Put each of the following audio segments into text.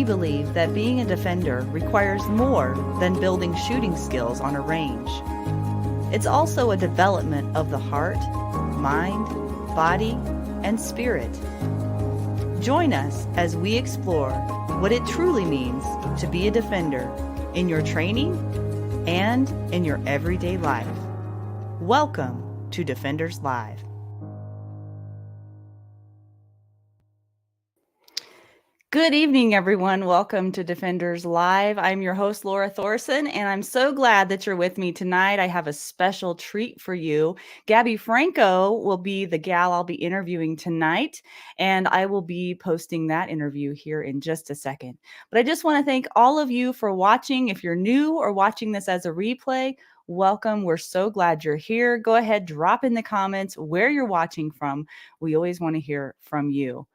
we believe that being a defender requires more than building shooting skills on a range. It's also a development of the heart, mind, body, and spirit. Join us as we explore what it truly means to be a defender in your training and in your everyday life. Welcome to Defenders Live. Good evening, everyone. Welcome to Defenders Live. I'm your host, Laura Thorson, and I'm so glad that you're with me tonight. I have a special treat for you. Gabby Franco will be the gal I'll be interviewing tonight, and I will be posting that interview here in just a second. But I just want to thank all of you for watching. If you're new or watching this as a replay, welcome. We're so glad you're here. Go ahead, drop in the comments where you're watching from. We always want to hear from you.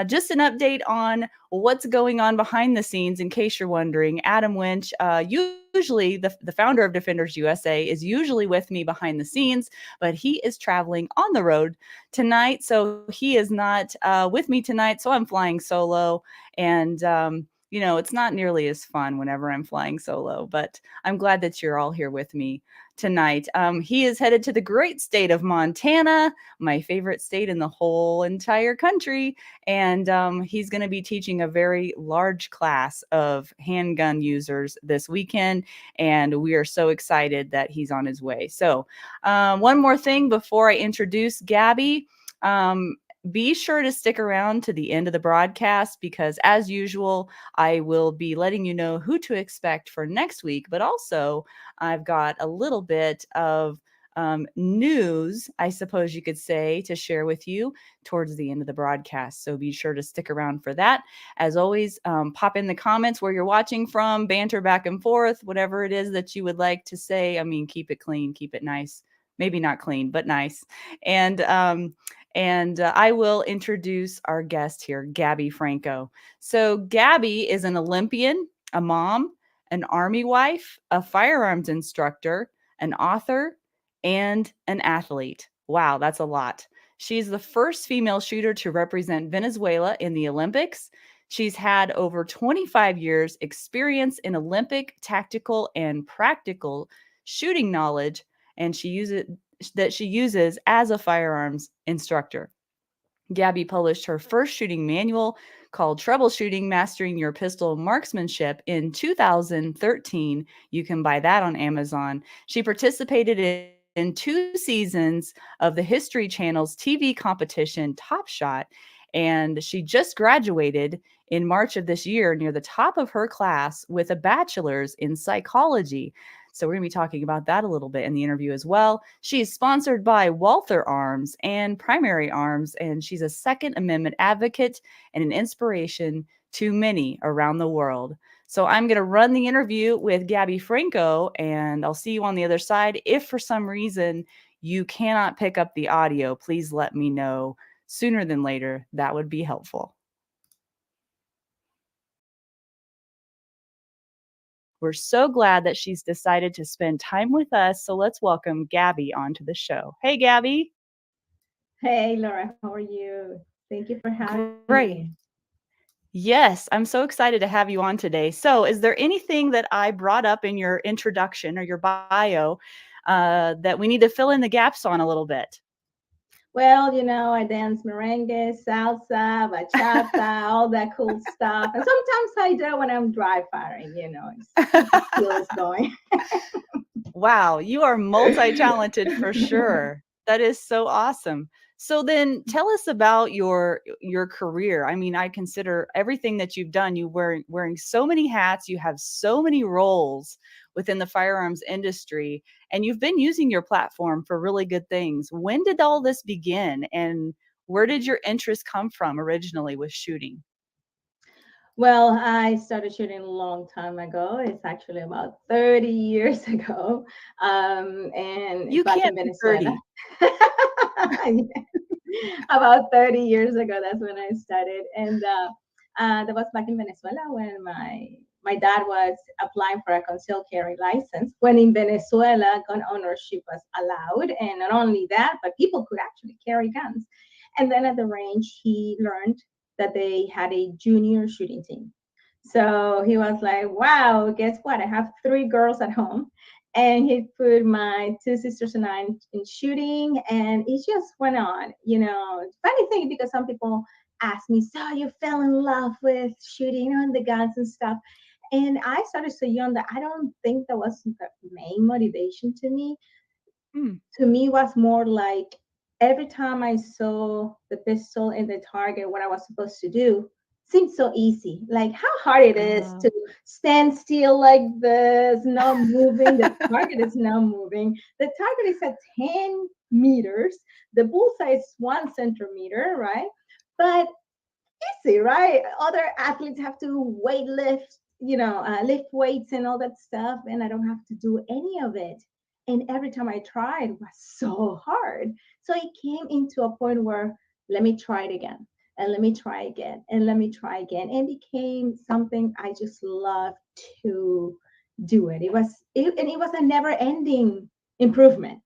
Just an update on what's going on behind the scenes, in case you're wondering. Adam Winch, usually the founder of Defenders USA, is usually with me behind the scenes, but he is traveling on the road tonight, so he is not with me tonight, so I'm flying solo, and you know, it's not nearly as fun whenever I'm flying solo, but I'm glad that you're all here with me tonight. He is headed to the great state of Montana, my favorite state in the whole entire country, and he's going to be teaching a very large class of handgun users this weekend, and we are so excited that he's on his way. So one more thing before I introduce Gabby. Be sure to stick around to the end of the broadcast because, as usual, I will be letting you know who to expect for next week, but also I've got a little bit of news, I suppose you could say, to share with you towards the end of the broadcast. So be sure to stick around for that. As always, pop in the comments where you're watching from, banter back and forth, whatever it is that you would like to say. I mean, keep it clean, keep it nice. Maybe not clean, but nice. And I will introduce our guest here, Gabby Franco. So Gabby is an Olympian, a mom, an Army wife, a firearms instructor, an author, and an athlete. Wow, that's a lot. She's the first female shooter to represent Venezuela in the Olympics. She's had over 25 years experience in Olympic tactical and practical shooting knowledge, and she uses as a firearms instructor. Gabby published her first shooting manual called Troubleshooting Mastering Your Pistol Marksmanship in 2013. You can buy that on Amazon. She participated in 2 seasons of the History Channel's TV competition Top Shot, and she just graduated in March of this year near the top of her class with a bachelor's in psychology. So we're going to be talking about that a little bit in the interview as well. She is sponsored by Walther Arms and Primary Arms, and she's a Second Amendment advocate and an inspiration to many around the world. So I'm going to run the interview with Gabby Franco, and I'll see you on the other side. If for some reason you cannot pick up the audio, please let me know sooner than later. That would be helpful. We're so glad that she's decided to spend time with us. So let's welcome Gabby onto the show. Hey, Gabby. Hey, Laura, how are you? Thank you for having Great. me. Yes, I'm so excited to have you on today. So is there anything that I brought up in your introduction or your bio that we need to fill in the gaps on a little bit? Well, you know, I dance merengue, salsa, bachata, all that cool stuff. And sometimes I do when I'm dry firing, you know, keep the skills going. Wow, you are multi-talented for sure. That is so awesome. So then tell us about your career. I mean, I consider everything that you've done, you wearing so many hats, you have so many roles within the firearms industry, and you've been using your platform for really good things. When did all this begin, and where did your interest come from originally with shooting? Well, I started shooting a long time ago. It's actually about 30 years ago. And it's You back can't in be Venezuela. 30. About 30 years ago, that's when I started. And that was back in Venezuela when my dad was applying for a concealed carry license. When in Venezuela, gun ownership was allowed. And not only that, but people could actually carry guns. And then at the range, he learned that they had a junior shooting team. So he was like, wow, guess what? I have three girls at home. And he put my two sisters and I in shooting, and it just went on. Funny thing, because some people ask me, so you fell in love with shooting on the guns and stuff. And I started so young that I don't think that was the main motivation to me. Mm. To me was more like every time I saw the pistol in the target, what I was supposed to do seemed so easy. Like how hard it is Oh, to stand still like this, not moving. The target is not moving. The target is at 10 meters. The bullseye is 1 centimeter, right? But easy, right? Other athletes have to weight lift, lift weights and all that stuff, and I don't have to do any of it. And every time I tried, it was so hard. So it came into a point where let me try it again, and let me try again, and let me try again, and became something I just love to do. And it was a never-ending improvement.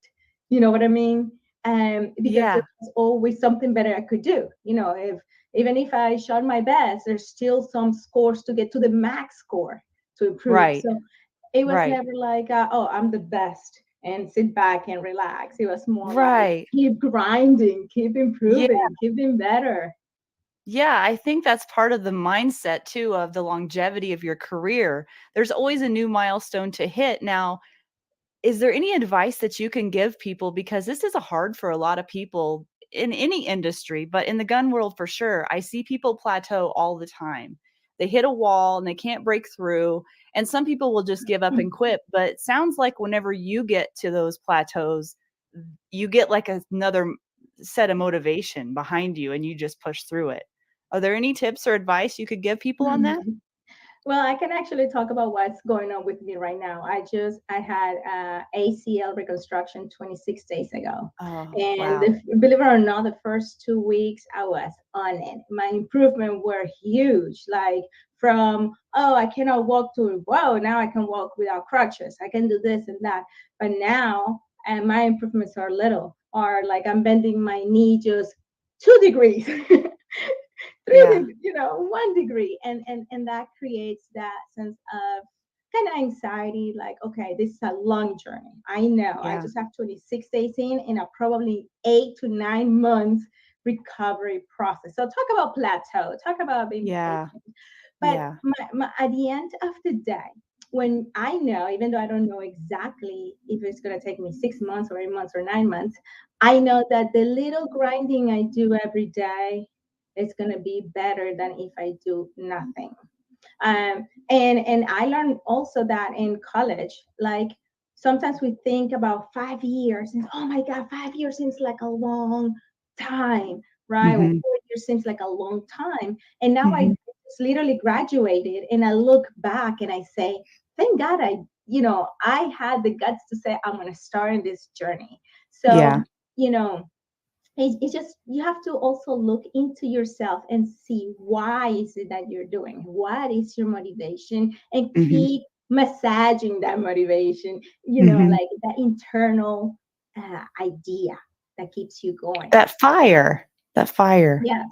You know what I mean? Because there yeah, was always something better I could do. If even if I shot my best, there's still some scores to get to the max score to improve. right, So it was right, never like, oh, I'm the best and sit back and relax. It was more like right. keep grinding, keep Yeah. improving, keep being better. Yeah, I think that's part of the mindset too of the longevity of your career. There's always a new milestone to hit. Now, is there any advice that you can give people? Because this is a hard for a lot of people in any industry, but in the gun world for sure. I see people plateau all the time. They hit a wall and they can't break through. And some people will just give up and quit. But it sounds like whenever you get to those plateaus, you get like another set of motivation behind you and you just push through it. Are there any tips or advice you could give people on that? Well, I can actually talk about what's going on with me right now. I had ACL reconstruction 26 days ago, Oh, and wow. believe it or not, the first 2 weeks I was on it. My improvement were huge. Like from I cannot walk to whoa, now I can walk without crutches. I can do this and that. But now, and my improvements are little. Are like I'm bending my knee just 2 degrees. 3 Yeah. degrees, 1 degree, and that creates that sense of kind of anxiety. Like, okay, this is a long journey. I know I Yeah. just have 26 days in, and a probably 8 to 9 months recovery process. So talk about plateau. Talk about being Yeah. patient. But Yeah. at the end of the day, when I know, even though I don't know exactly if it's going to take me 6 months or 8 months or 9 months, I know that the little grinding I do every day is going to be better than if I do nothing. And I learned also that in college, like sometimes we think about 5 years, and oh my God, 5 years seems like a long time, right? Or Mhm. 4 years seems like a long time. And now I Mhm. just literally graduated, and I look back and I say, thank God I had the guts to say I'm going to start in this journey. So, Yeah. you know, it's just you have to also look into yourself and see why is it that you're doing, what is your motivation, and Mhm. keep massaging that motivation, Mhm. like that internal idea that keeps you going. That fire, that fire. Yes,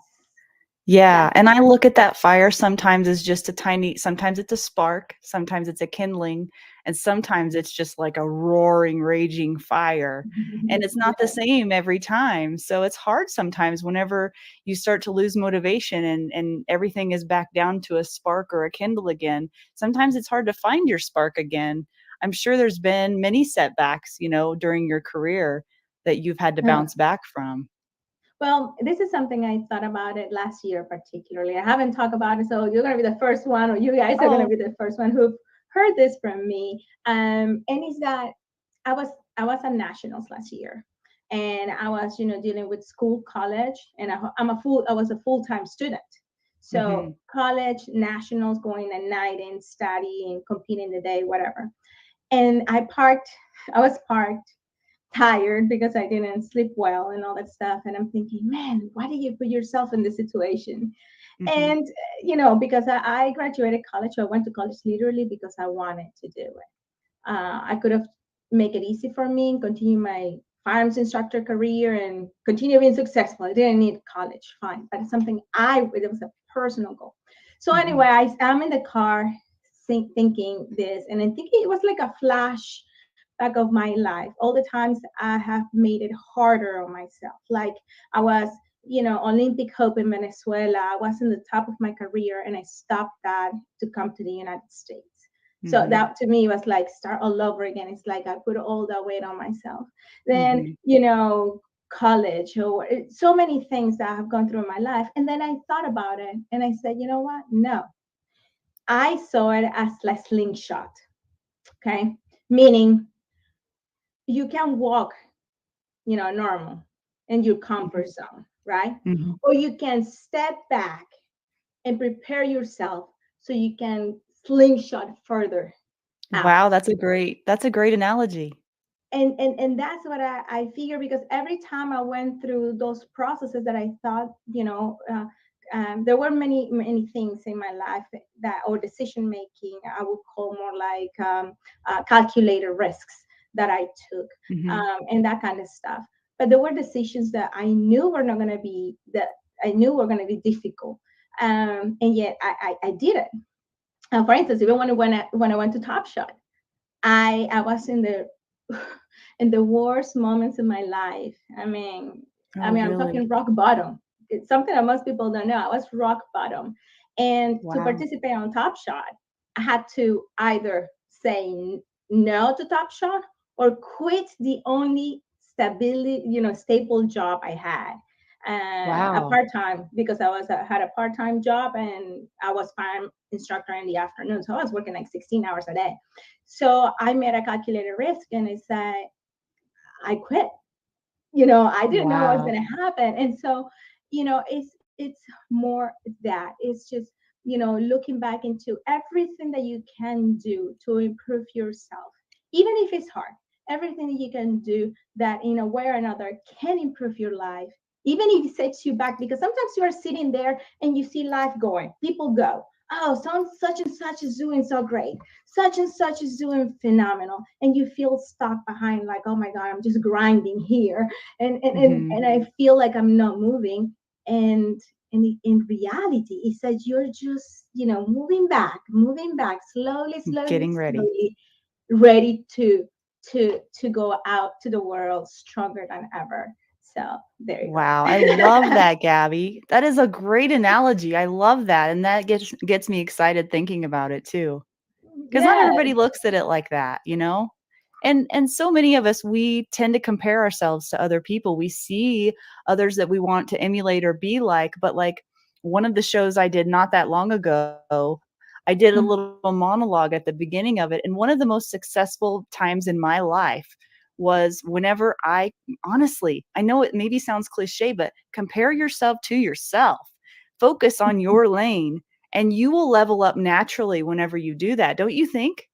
Yeah, and I definitely. look at that fire sometimes as just a tiny sometimes it's a spark, sometimes it's a kindling, and sometimes it's just like a roaring, raging fire, and it's not the Yes. same every time, so it's hard sometimes whenever you start to lose motivation and everything is back down to a spark or a kindle again. Sometimes it's hard to find your spark again. I'm sure there's been many setbacks, during your career that you've had to Huh. bounce back from. Well, this is something I thought about it last year, particularly. I haven't talked about it, so you're going to be the first one, or you guys are going to Oh. be the first one who've heard this from me. And it's that I was at nationals last year, and I was dealing with school, college, and I was a full time student. So Mhm. college, nationals, going at night and studying, competing the day, whatever. And I was parked tired because I didn't sleep well and all that stuff. And I'm thinking, man, why did you put yourself in this situation? Mhm. And, because I graduated college, I went to college literally because I wanted to do it. I could have make it easy for me and continue my firearms instructor career and continue being successful. I didn't need college, fine, but it's something it was a personal goal. So anyway, I'm in the car thinking this, and I think it was like a flash back of my life. All the times I have made it harder on myself. Like I was, Olympic hope in Venezuela. I was in the top of my career, and I stopped that to come to the United States. So Mm-hmm. that to me was like start all over again. It's like I put all that weight on myself. Then, Mm-hmm. college or so many things that I have gone through in my life. And then I thought about it and I said, you know what? No, I saw it as a slingshot. Okay. Meaning you can walk, normal in your comfort zone, right? Mm-hmm. Or you can step back and prepare yourself so you can slingshot further out. Wow, that's a great analogy. And that's what I figure, because every time I went through those processes that I thought, there were many things in my life that, or decision making, I would call more like calculated risks that I took, Mm-hmm. and that kind of stuff. But there were decisions that I knew were not going to be that I knew were going to be difficult, and yet I did it. For instance, even when I went to Top Shot, I was in the in the worst moments in my life. Oh, I'm really? talking rock bottom. It's something that most people don't know. I was rock bottom, and to Wow. participate on Top Shot, I had to either say no to Top Shot or quit the only stable job I had. A Wow. part time, because had a part time job and I was farm instructor in the afternoon, so I was working like 16 hours a day. So I made a calculated risk and I said, I quit. I didn't know what was Wow. going to happen. And so, it's more that it's just, looking back into everything that you can do to improve yourself, even if it's hard, everything that you can do that in a way or another can improve your life, even if it sets you back, because sometimes you are sitting there and you see life going, people go, oh, such and such is doing so great, such and such is doing phenomenal, and you feel stuck behind, like, oh my god, I'm just grinding here, Mhm. and I feel like I'm not moving. And in reality, it says you're just, moving back slowly, slowly, Getting ready. slowly, ready to go out to the world stronger than ever. So there you Wow, I love go. that, Gabby. That is a great analogy. I love that, and that gets me excited thinking about it too. 'Cause not Yeah. everybody looks at it like that, you know? And so many of us, we tend to compare ourselves to other people. We see others that we want to emulate or be like, but, like, one of the shows I did not that long ago, I did a little monologue at the beginning of it, and one of the most successful times in my life was whenever honestly, I know it maybe sounds cliche, but compare yourself to yourself. Focus on your lane, and you will level up naturally whenever you do that, don't you think?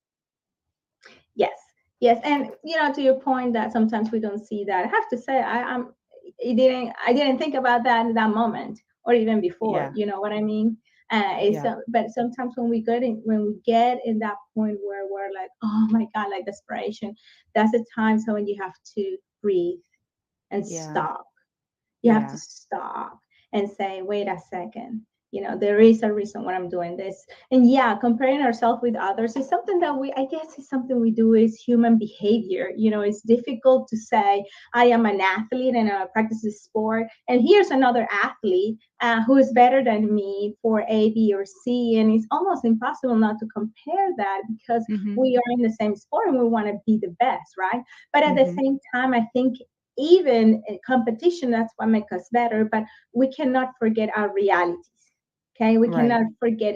Yes, yes, and to your point that sometimes we don't see that. I have to say, I didn't think about that in that moment, or even before. Yeah, You know what I mean? yeah, But sometimes when we get in that point where we're like, oh my god, like desperation, that's the time. So when you have to breathe and yeah, stop, you have to yeah. stop and say, wait a second. There is a reason why I'm doing this. And yeah, comparing ourselves with others is something that I guess is something we do, is human behavior. It's difficult to say, I am an athlete and I practice this sport. And here's another athlete who is better than me for A, B, or C. And it's almost impossible not to compare that, because Mhm, we are in the same sport and we want to be the best, right? But at the mhm. same time, I think even in competition, that's what makes us better, but we cannot forget our realities. Okay, we Right. cannot forget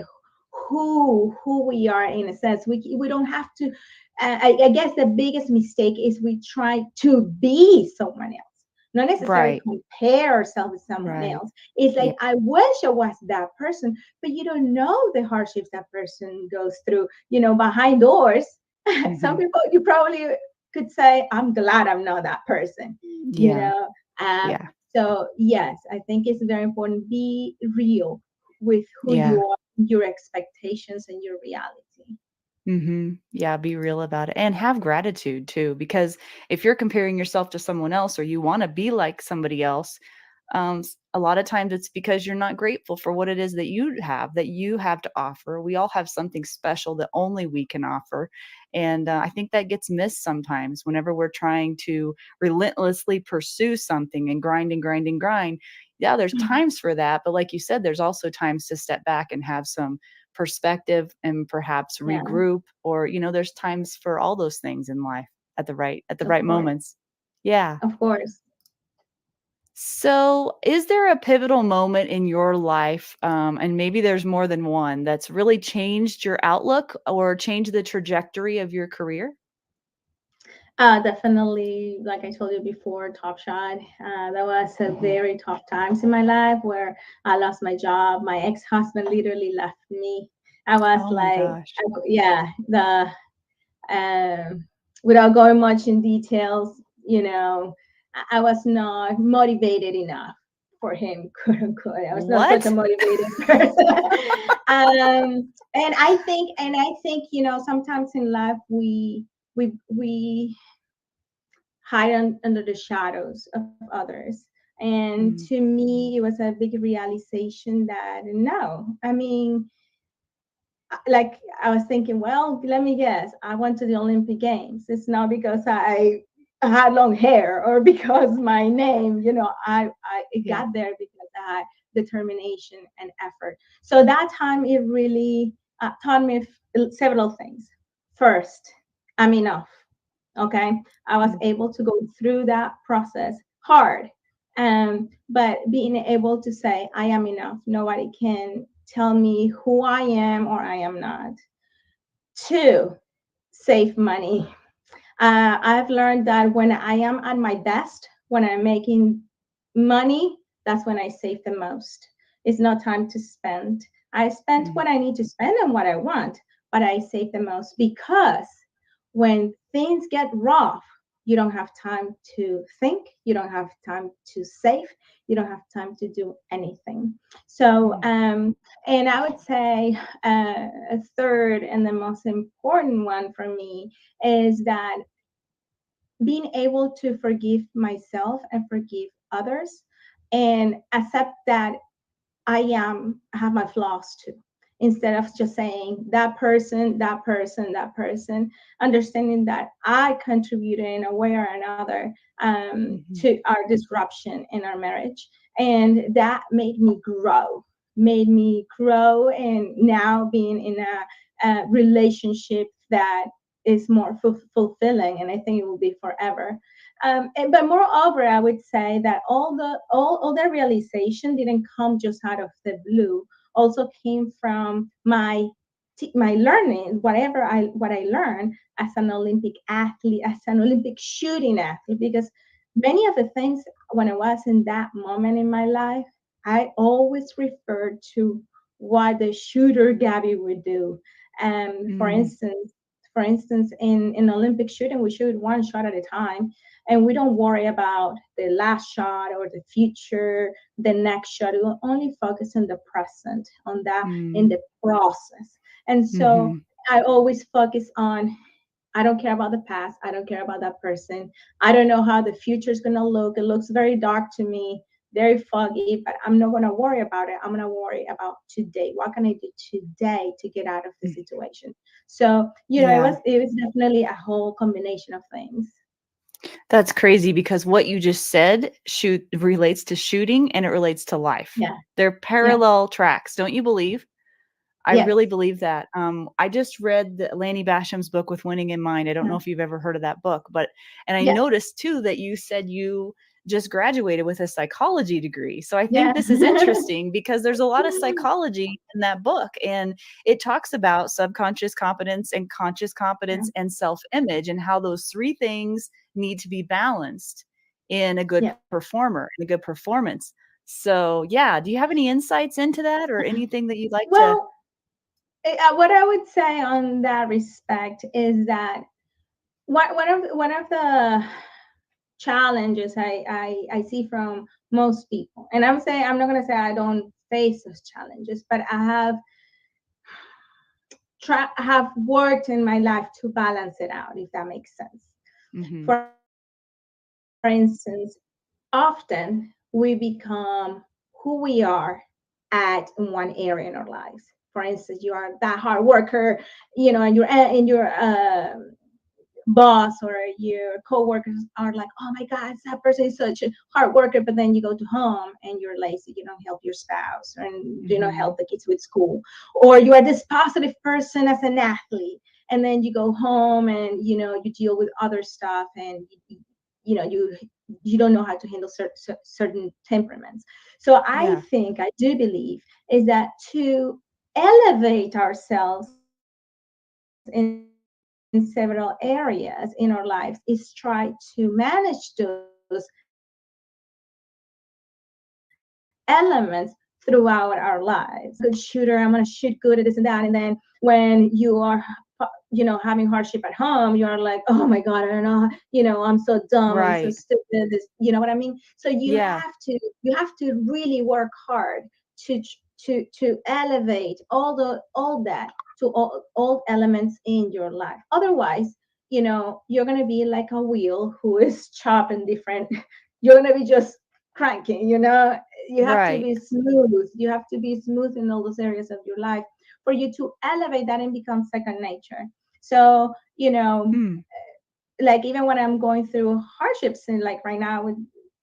who we are, in a sense. We don't have to. I guess the biggest mistake is we try to be someone else, not necessarily Right, compare ourselves with someone right. else. It's Yeah, like, I wish I was that person, but you don't know the hardships that person goes through, behind doors. Some mhm. people, you probably could say, I'm glad I'm not that person, you Yeah, know. Um, yeah, so yes, I think it's very important. Be real with who yeah. you are, your expectations, and your reality. Mhm. Yeah, be real about it, and have gratitude too, because if you're comparing yourself to someone else or you wanna be like somebody else, a lot of times it's because you're not grateful for what it is that you have to offer. We all have something special that only we can offer. And I think that gets missed sometimes whenever we're trying to relentlessly pursue something and grind and grind and grind. Yeah, there's times for that. But like you said, there's also times to step back and have some perspective and perhaps Yeah, regroup, or, there's times for all those things in life at the of right course, moments. Yeah. of course. So, is there a pivotal moment in your life, and maybe there's more than one, that's really changed your outlook or changed the trajectory of your career? Definitely, like I told you before, Top Shot. That was a Mhm. very tough times in my life where I lost my job. My ex-husband literally left me. I was Oh my like, gosh. yeah, um, without going much in details, I was not motivated enough for him, quote unquote. I was not such a What? motivated person. And I think, sometimes in life we hide under the shadows of others. And Mm, to me, it was a big realization that no, I mean, like I was thinking, well, let me guess, I went to the Olympic Games. It's not because I had long hair or because my name, I it yeah. got there because I had determination and effort. So that time it really taught me several things. First, I'm enough. Okay, I was Mm, able to go through that process hard, but being able to say I am enough, nobody can tell me who I am or I am not. Two, save money. I've learned that when I am at my best, when I'm making money, that's when I save the most. It's not time to spend. I spend mm, what I need to spend and what I want, but I save the most because when things get rough, you don't have time to think, you don't have time to save, you don't have time to do anything. So, mm, and I would say a third and the most important one for me is that being able to forgive myself and forgive others and accept that I have my flaws too. Instead of just saying that person, that person, that person, understanding that I contributed in a way or another mhm, to our disruption in our marriage. And that made me grow, and now being in a relationship that is more fulfilling, and I think it will be forever. But moreover, I would say that all the realization didn't come just out of the blue. Also came from my learning, what I learned as an Olympic athlete, as an Olympic shooting athlete, because many of the things when I was in that moment in my life, I always referred to what the shooter Gabby would do. And mm, for instance, in Olympic shooting, we shoot one shot at a time, and we don't worry about the last shot or the future, the next shot. We will only focus on the present, on that in mm, the process. And so mhm, I always focus on I don't care about the past. I don't care about that person. I don't know how the future is going to look. It looks very dark to me, very foggy, but I'm not going to worry about it. I'm going to worry about today. What can I do today to get out of the mm. situation? So, Yeah. it was definitely a whole combination of things. That's crazy because what you just said shoot relates to shooting and it relates to life. Yeah. They're Yeah. parallel tracks, don't you believe? I really Yes. believe that. I just read the Lanny Basham's book with Winning in Mind. I don't know Yeah. if you've ever heard of that book, but and I Yes. noticed too that you said you just graduated with a psychology degree. So I think Yeah. this is interesting because there's a lot of psychology in that book, and it talks about subconscious competence and conscious Yeah. competence and self-image and how those three things need to be balanced in a good Yeah. performer, in a good performance. So, yeah, do you have any insights into that or anything that you'd like to? Well, what I would say on that respect is that one of the challenges I see from most people, and I'm not going to say I don't face those challenges, but have worked in my life to balance it out, if that makes sense. Mhm. For instance, often we become who we are at one area in our lives. For instance, you are that hard worker, and your boss or your coworkers are like, oh my God, that person is such a hard worker. But then you go to home and you're lazy. You don't help your spouse and you don't Mm-hmm. help the kids with school. Or you are this positive person as an athlete. And then you go home and, you deal with other stuff and, you know, you you don't know how to handle certain temperaments. So Yeah. I do believe is that to elevate ourselves in several areas in our lives is try to manage those elements throughout our lives. I'm not going to say I'm a good shooter, I'm going to shoot good at this and that. And then when you are, having hardship at home, you're like, oh my God, I don't know, I'm so dumb, I'm so stupid. This, you know what I mean? Right. So you have Yeah. to really work hard to elevate all that to all elements in your life. Otherwise, you're gonna be like a wheel who is chopping different. You're gonna be just cranking. You have to Right. be smooth. You have to be smooth in all those areas of your life for you to elevate that and become second nature. So Hmm. like even when I'm going through hardships and like right now with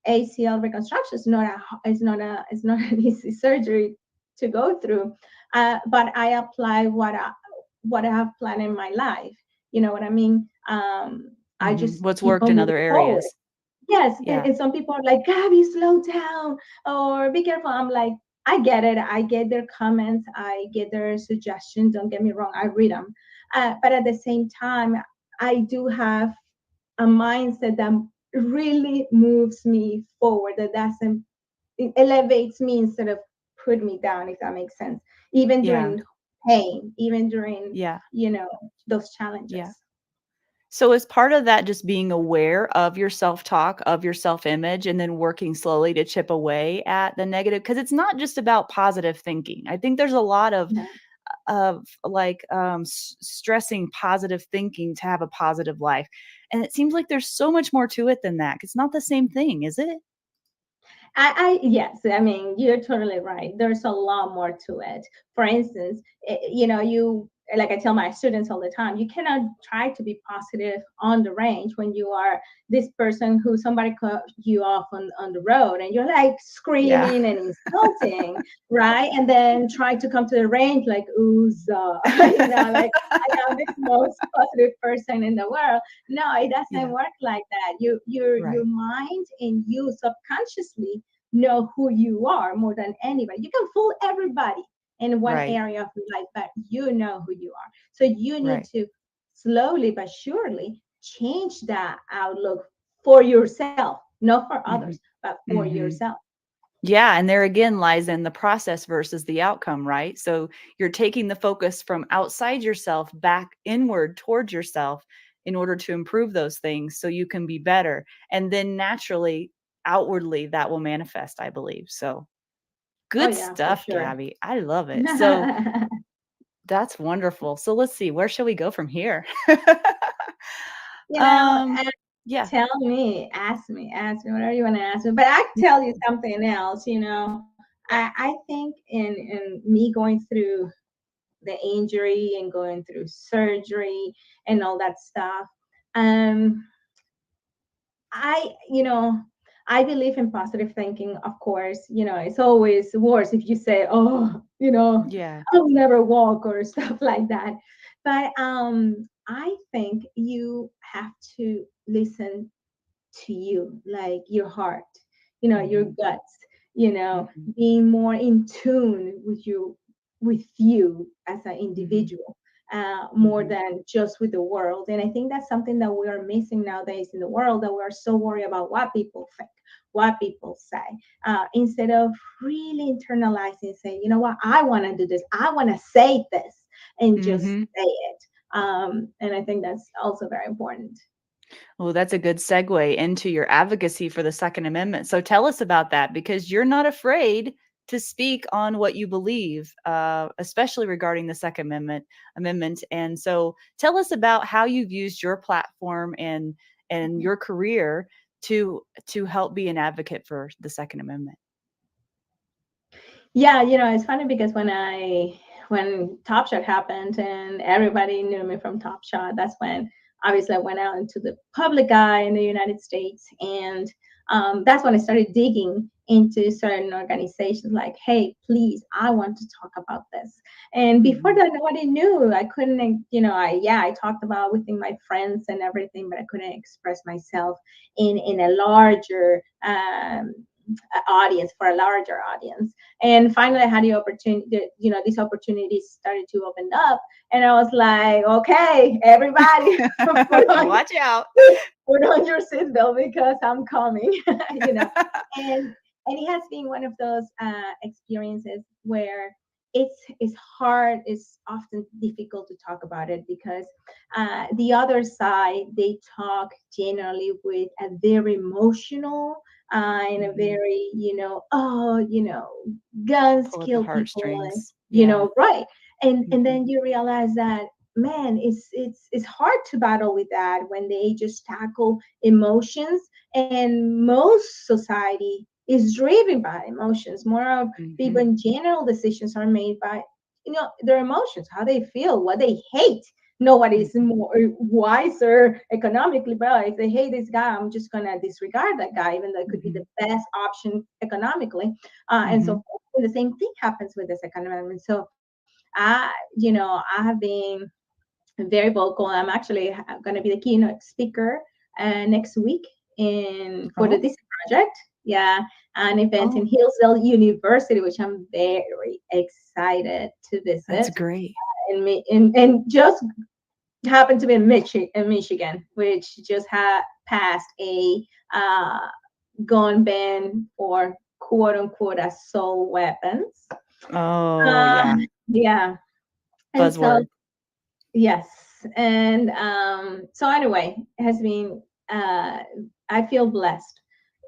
ACL reconstruction, it's not an easy surgery to go through. But I apply what I have planned in my life. You know what I mean? I Mm-hmm. just What's keep worked on in moving other forward. areas. Yes, and, Yeah. and some people are like, Gabby, slow down or be careful. I'm like, I get it. I get their comments. I get their suggestions. Don't get me wrong. I read them. But at the same time, I do have a mindset that really moves me forward, that doesn't, it elevates me instead of put me down, if that makes sense. Even Yeah. during pain, even during, Yeah. you know, those Yeah. challenges. So is part of that just being aware of your self-talk, of your self-image, and then working slowly to chip away at the negative? Because it's not just about positive thinking. I think there's a lot Yeah. of like stressing positive thinking to have a positive life. And it seems like there's so much more to it than that. It's not the same thing, is it? Yes, I mean, you're totally right. There's a lot more to it. For instance, like I tell my students all the time, you cannot try to be positive on the range when you are this person who somebody cut you off on the road and you're like Yeah. screaming and insulting, right? And then try to come to the range like, ooh, like I am the most positive person in the world. No, it doesn't Yeah. work like that. Your Right. mind and you subconsciously know who you are more than anybody. You can fool everybody in one Right. area of your life, but you know who you are. So you need Right. to slowly but surely change that outlook for yourself, not for others, Mhm. but for Mhm. yourself. Yeah, and there again lies in the process versus the outcome, right? So you're taking the focus from outside yourself back inward towards yourself in order to improve those things so you can be better. And then naturally, outwardly, that will manifest, I believe. So Oh good yeah, for stuff, sure. Gabby. I love it. So that's wonderful. So let's see, where shall we go from here? you know, um, yeah. tell me, ask me whatever you want to ask me. But I tell you something else. I think in me going through the injury and going through surgery and all that stuff. Um, I believe in positive thinking, of course. It's always worse if you say, oh, Yeah. I'll never walk or stuff like that. But I think you have to listen to you, like your heart, your Mhm. guts, Mhm. being more in tune with you as an Mhm. individual, more Mhm. than just with the world. And I think that's something that we are missing nowadays in the world, that we are so worried about what people think, what people say, instead of really internalizing, say, you know what, I want to do this, I want to say this, and just Mhm. say it. And I think that's also very important. Well, that's a good segue into your advocacy for the Second Amendment. So tell us about that because you're not afraid to speak on what you believe, especially regarding the Second Amendment. And so tell us about how you've used your platform and your career to help be an advocate for the Second Amendment. Yeah, it's funny because when Top Shot happened and everybody knew me from Top Shot, that's when obviously I went out into the public eye in the United States, and that's when I started digging into certain organizations. Like, hey, please, I want to talk about this. And before Mhm. that, nobody knew. I couldn't, I talked about within my friends and everything, but I couldn't express myself in a larger audience, for a larger audience. And finally I had the opportunity, these opportunities started to open up, and I was like, okay, everybody, put on Watch out. put on your seatbelt because I'm coming. you know and and it has been one of those experiences where it's hard, it's often difficult to talk about it, because the other side, they talk generally with a very emotional and a Mhm. very, guns Pull at the kill people, and heartstrings. Yeah. right. And Mhm. then you realize that, man, it's hard to battle with that when they just tackle emotions. And most society is driven by emotions. More of people Mhm. in general, decisions are made by their emotions, how they feel, what they hate. Nobody is Mhm. more wiser economically, but if they hate this guy, I'm just gonna disregard that guy, even though it could be the Mhm. best option economically. And so Mhm. forth. And the same thing happens with the Second Amendment. So I have been very vocal. I'm actually going to be the keynote speaker next week in for the Oh. DC project. Yeah, an event in Oh, Hillsdale University, which I'm very excited to that's visit. great. And just happened to be in Michigan, which just had passed a uh, gun ban for quote unquote assault weapons. Oh, Uh, yeah. yeah, and so Buzzword. yes, and so anyway, it has been. Uh, I feel blessed,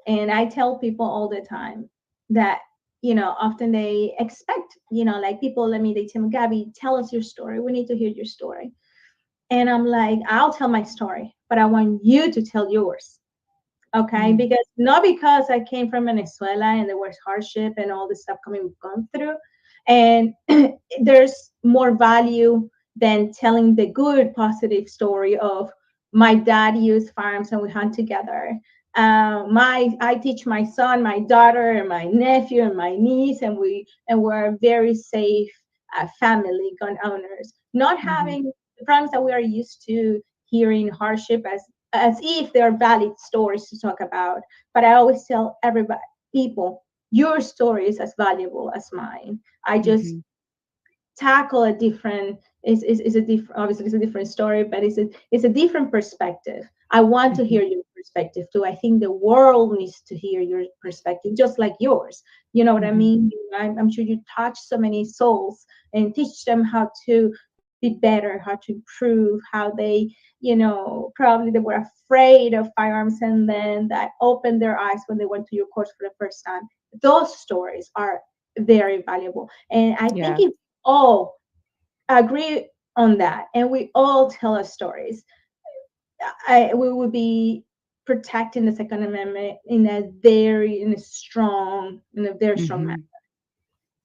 and I tell people all the time that often they expect, like people let me they tell me, Gabby, tell us your story. We need to hear your story, and I'm like, I'll tell my story, but I want you to tell yours. Okay, Mm. because not because I came from Venezuela and there was hardship and all this stuff coming we've gone through, and there's more value than telling the good positive story of my dad used farms and we hunt together. My I teach my son, my daughter, and my nephew and my niece, and we're a very safe family, gun owners, not Mhm. having the problems that we are used to hearing hardship as if they're valid stories to talk about. But I always tell everybody, people, your story is as valuable as mine. I just Mhm. tackle a different is a different, obviously it's a different story, but it's a different perspective. I want to Mhm. hear your perspective too. I think the world needs to hear your perspective just like yours. You know what I Mhm. mean? I'm sure you touch so many souls and teach them how to be better, how to improve, how they, probably they were afraid of firearms and then that opened their eyes when they went to your course for the first time. Those stories are very valuable, and I think Yeah. if all agree on that and we all tell our stories, we would be protecting the Second Amendment in a very strong manner. Mhm.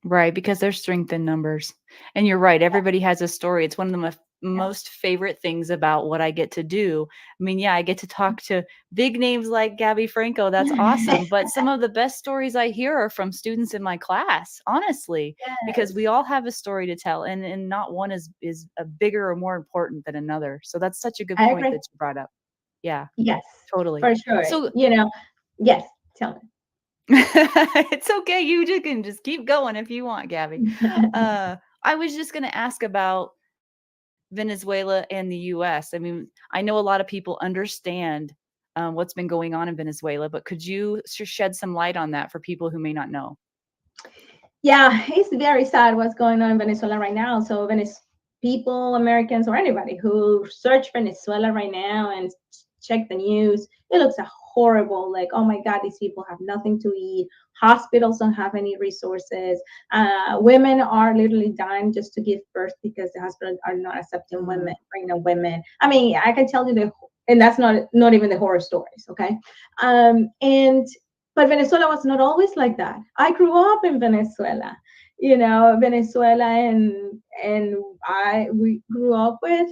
Right, because there's strength in numbers. And you're right, everybody has a story. It's one of the Yeah. most favorite things about what I get to do. I mean, yeah, I get to talk to big names like Gabby Franco. That's awesome. But some of the best stories I hear are from students in my class, honestly, because we Yes, all have a story to tell, and not one is a bigger or more important than another. So that's such a good I point agree. that you brought up. Yeah, Yes, totally. for sure. So Yes, tell it's okay. You just can just keep going if you want, Gabby. me. I was just going to ask about Venezuela and the US. I mean, I know a lot of people understand what's been going on in Venezuela, but could you shed some light on that for people who may not know? Yeah, it's very sad what's going on in Venezuela right now. So, people, Americans, or anybody who search Venezuela right now and check the news, it looks horrible. Like, oh my God, these people have nothing to eat. Hospitals don't have any resources. Women are literally dying just to give birth because the hospitals are not accepting Uh, women, pregnant women. I mean, I can tell you and that's not even the horror stories. Okay, and but Venezuela was not always like that. I grew up in Venezuela. Venezuela, and we grew up with,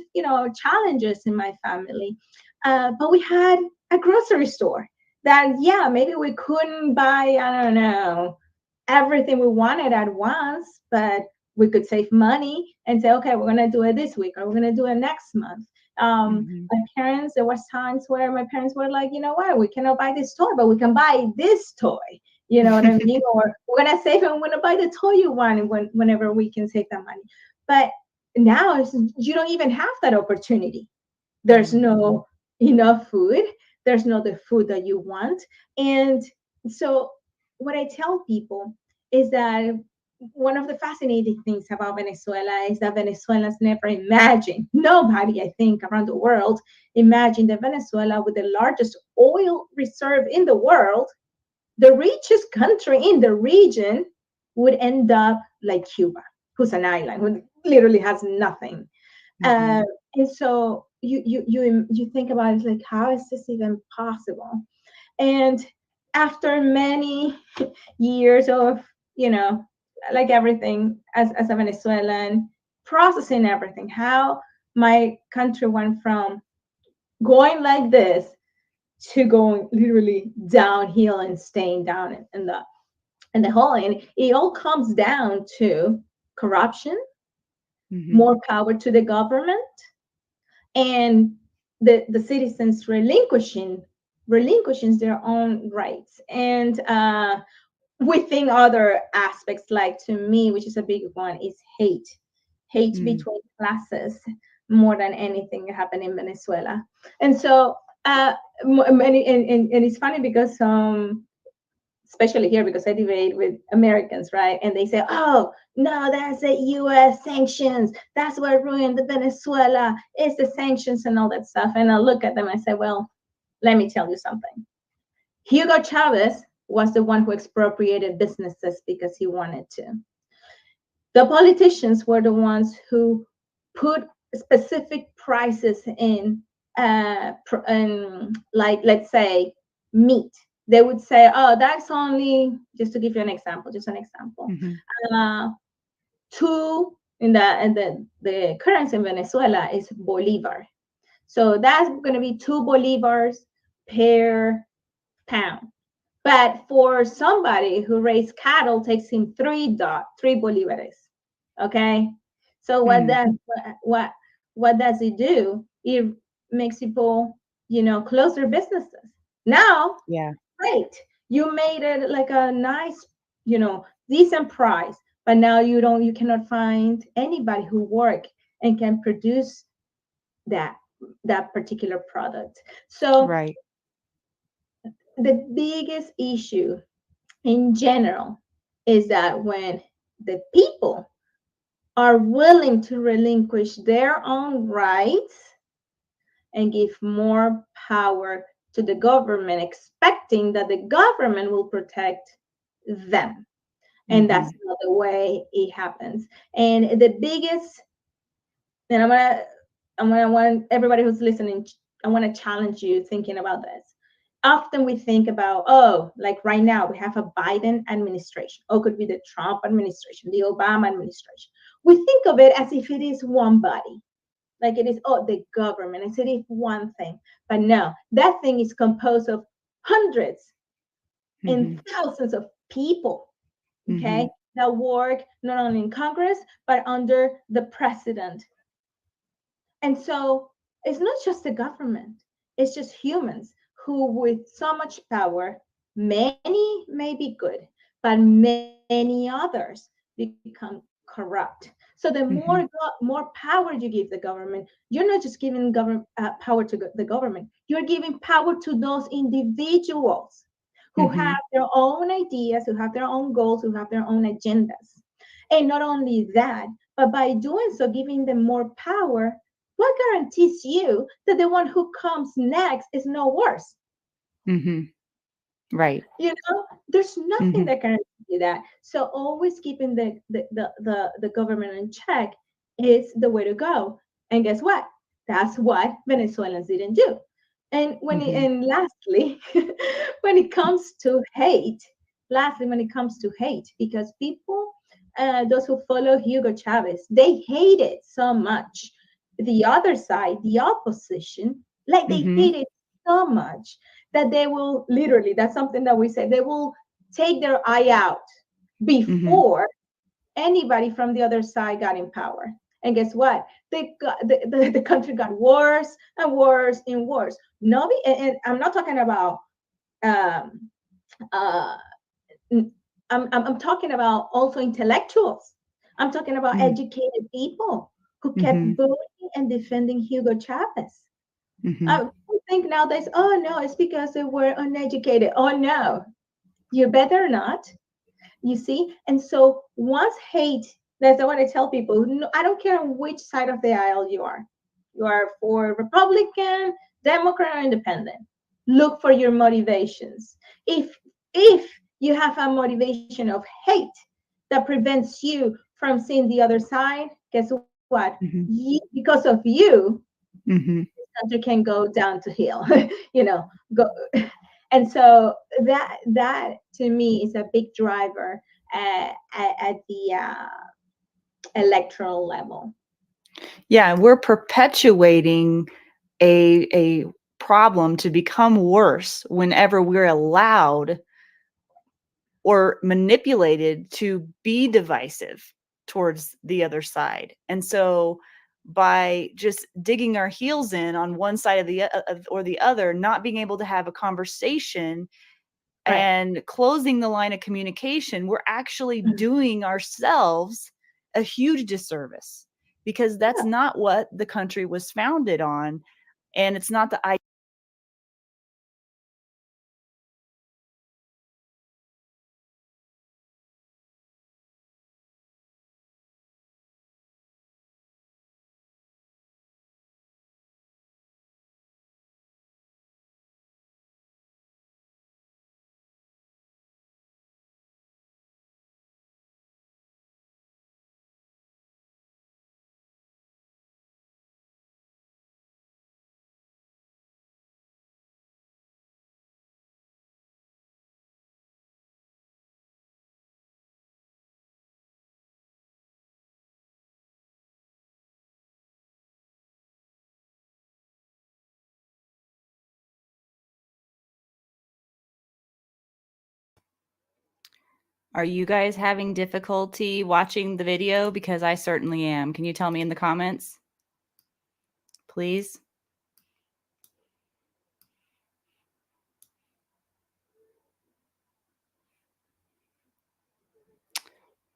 challenges in my family. But we had a grocery store that, yeah, maybe we couldn't buy, I don't know, everything we wanted at once, but we could save money and say, okay, we're gonna do it this week, or we're gonna do it next month. Mhm. My parents, there was times where my parents were like, you know what, we cannot buy this toy, but we can buy this toy. You know what I mean? Or we're gonna save and we're gonna buy the toy you want, and whenever we can save that money. But now you don't even have that opportunity. There's Mm. no enough food. There's not the food that you want. And so what I tell people is that one of the fascinating things about Venezuela is that Venezuelans never imagined, nobody, I think, around the world imagined that Venezuela, with the largest oil reserve in the world, the richest country in the region, would end up like Cuba, who's an island, who literally has nothing. Uh, Mhm. and so you think about it, like, how is this even possible? And after many years of, you know, like everything, as a Venezuelan, processing everything, how my country went from going like this to going literally downhill and staying down in the hole. And it all comes down to corruption, Mhm. more power to the government, and the citizens relinquishing their own rights. And within other aspects, like, to me, which is a big one, is hate Mm. between classes, more than anything happened in Venezuela. And so and it's funny because especially here, because I debate with Americans, right? And they say, oh, no, that's the US sanctions. That's what ruined the Venezuela. It's the sanctions and all that stuff. And I look at them and I say, well, let me tell you something. Hugo Chavez was the one who expropriated businesses because he wanted to. The politicians were the ones who put specific prices in, like, let's say, meat. They would say, oh, that's only, just to give you an example, just an example, Mhm. uh, two, the currency in Venezuela is bolivar. So that's going to be 2 bolivars per pound. But for somebody who raised cattle, takes him 3 bolivares. Okay, so Mm. what does it do? It makes people, close their businesses. Now, Yeah. great, you made it like a nice, decent price, but now you cannot find anybody who work and can produce that that particular product. So Right. the biggest issue in general is that when the people are willing to relinquish their own rights and give more power to the government, expecting that the government will protect them. And that's Mhm. not the way it happens. And the biggest, and I'm gonna want everybody who's listening, I want to challenge you thinking about this. Often we think about, oh, like right now we have a Biden administration, or could be the Trump administration, the Obama administration. We think of it as if it is one body, like it is, oh, the government, as if it is one thing. But no, that thing is composed of hundreds and Mhm. thousands of people, okay, Mhm. that work not only in Congress, but under the president. And so it's not just the government, it's just humans who, with so much power, many may be good, but many others become corrupt. So the Mhm. more power you give the government, you're not just giving government power to the government, you're giving power to those individuals who have Mhm. their own ideas, who have their own goals, who have their own agendas. And not only that, but by doing so, giving them more power, what guarantees you that the one who comes next is no worse? Mhm. Right. There's nothing Mhm. that guarantees you that. So always keeping the government in check is the way to go. And guess what? That's what Venezuelans didn't do. Mhm. And lastly, when it comes to hate, because people those who follow Hugo Chavez, they hated so much the other side, the opposition, like they Mhm. hated so much that they will literally, that's something that we say, they will take their eye out Mhm. before anybody from the other side got in power. And guess what? The country got worse and worse and worse. Nobody, and I'm not talking about um, uh, I'm talking about also intellectuals. I'm talking about Mhm. educated people who kept Mhm. bullying and defending Hugo Chavez. Mhm. I think nowadays, oh no, it's because they were uneducated. Oh no, you better not. You see? And so once hate, that's what I tell people. No, I don't care which side of the aisle you are. You are for Republican, Democrat, or Independent. Look for your motivations. If you have a motivation of hate that prevents you from seeing the other side, guess what? Mhm. Because of you, Mhm. country can go down to hell. Go. And so that to me is a big driver at the electoral level. Yeah, we're perpetuating a problem to become worse whenever we're allowed or manipulated to be divisive towards the other side. And so by just digging our heels in on one side of or the other, not being able to have a conversation Right. and closing the line of communication, we're actually doing ourselves a huge disservice, because that's Yeah. not what the country was founded on. And it's not the Are you guys having difficulty watching the video? Because I certainly am. Can you tell me in the comments, please?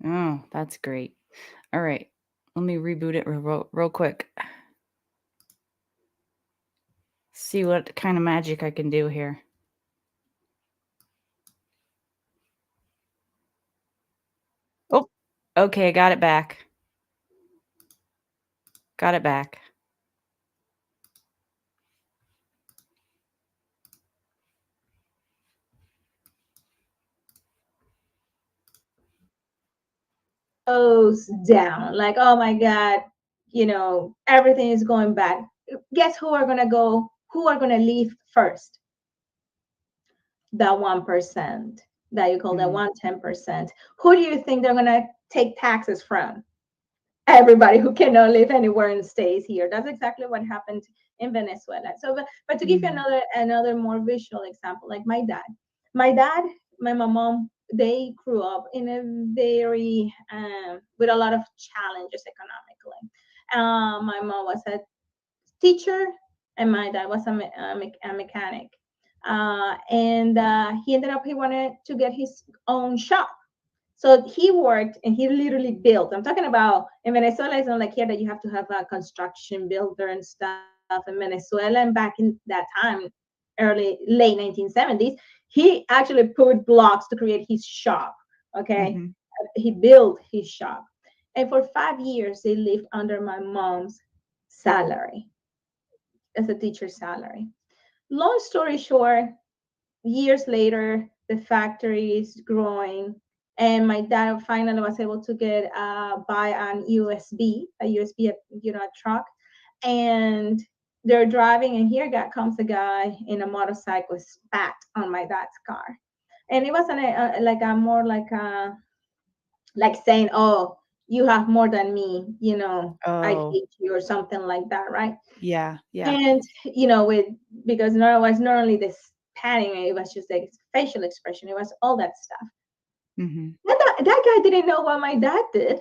Oh, that's great. All right. Let me reboot it real quick. See what kind of magic I can do here. Oh, okay. Got it back. Got it back. Goes down like, oh my God, everything is going bad. Guess who are gonna leave first? That 1% that you call that Mm, 110%. Who do you think they're gonna take taxes from? Everybody who cannot live anywhere and stays here. That's exactly what happened in Venezuela. So, but to give you mm, another more visual example, like my dad, my mom, they grew up in a very with a lot of challenges economically. My mom was a teacher, and my dad was a mechanic. And he ended up he wanted to get his own shop, so he worked and he literally built. I'm talking about in Venezuela, it's not like here that you have to have a construction builder and stuff. In Venezuela, and back in that time, late 1970s, he actually put blocks to create his shop. Okay. mhm, He built his shop. And for 5 years, they lived under my mom's salary as a teacher's salary. Long story short, years later, the factory is growing, and my dad finally was able to get buy an USB, a truck, and they're driving, and here comes a guy in a motorcycle, spat on my dad's car, and it wasn't like a more like a like saying, "Oh, you have more than me, I Oh, hate you," or something like that, right? yeah, yeah. And with because it was not only this patting, it was just like facial expression, it was all that stuff. Mhm, That guy didn't know what my dad did.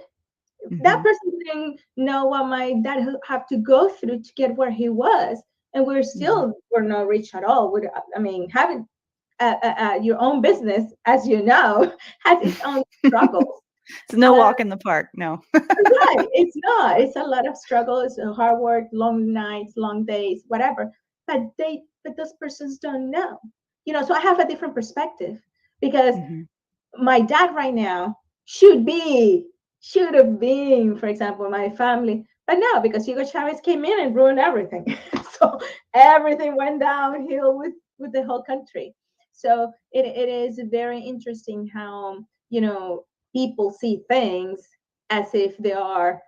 That mhm, person didn't know what my dad had to go through to get where he was, and mhm. we're not rich at all. I mean, having your own business, as you know, has its own struggles. It's no walk in the park, no. Right. It's not. It's a lot of struggle. It's a hard work, long nights, long days, whatever. But those persons don't know. So I have a different perspective because Mhm. my dad right now should have been, for example, my family. But no, because Hugo Chavez came in and ruined everything. So everything went downhill with the whole country. So it is very interesting how, people see things as if they are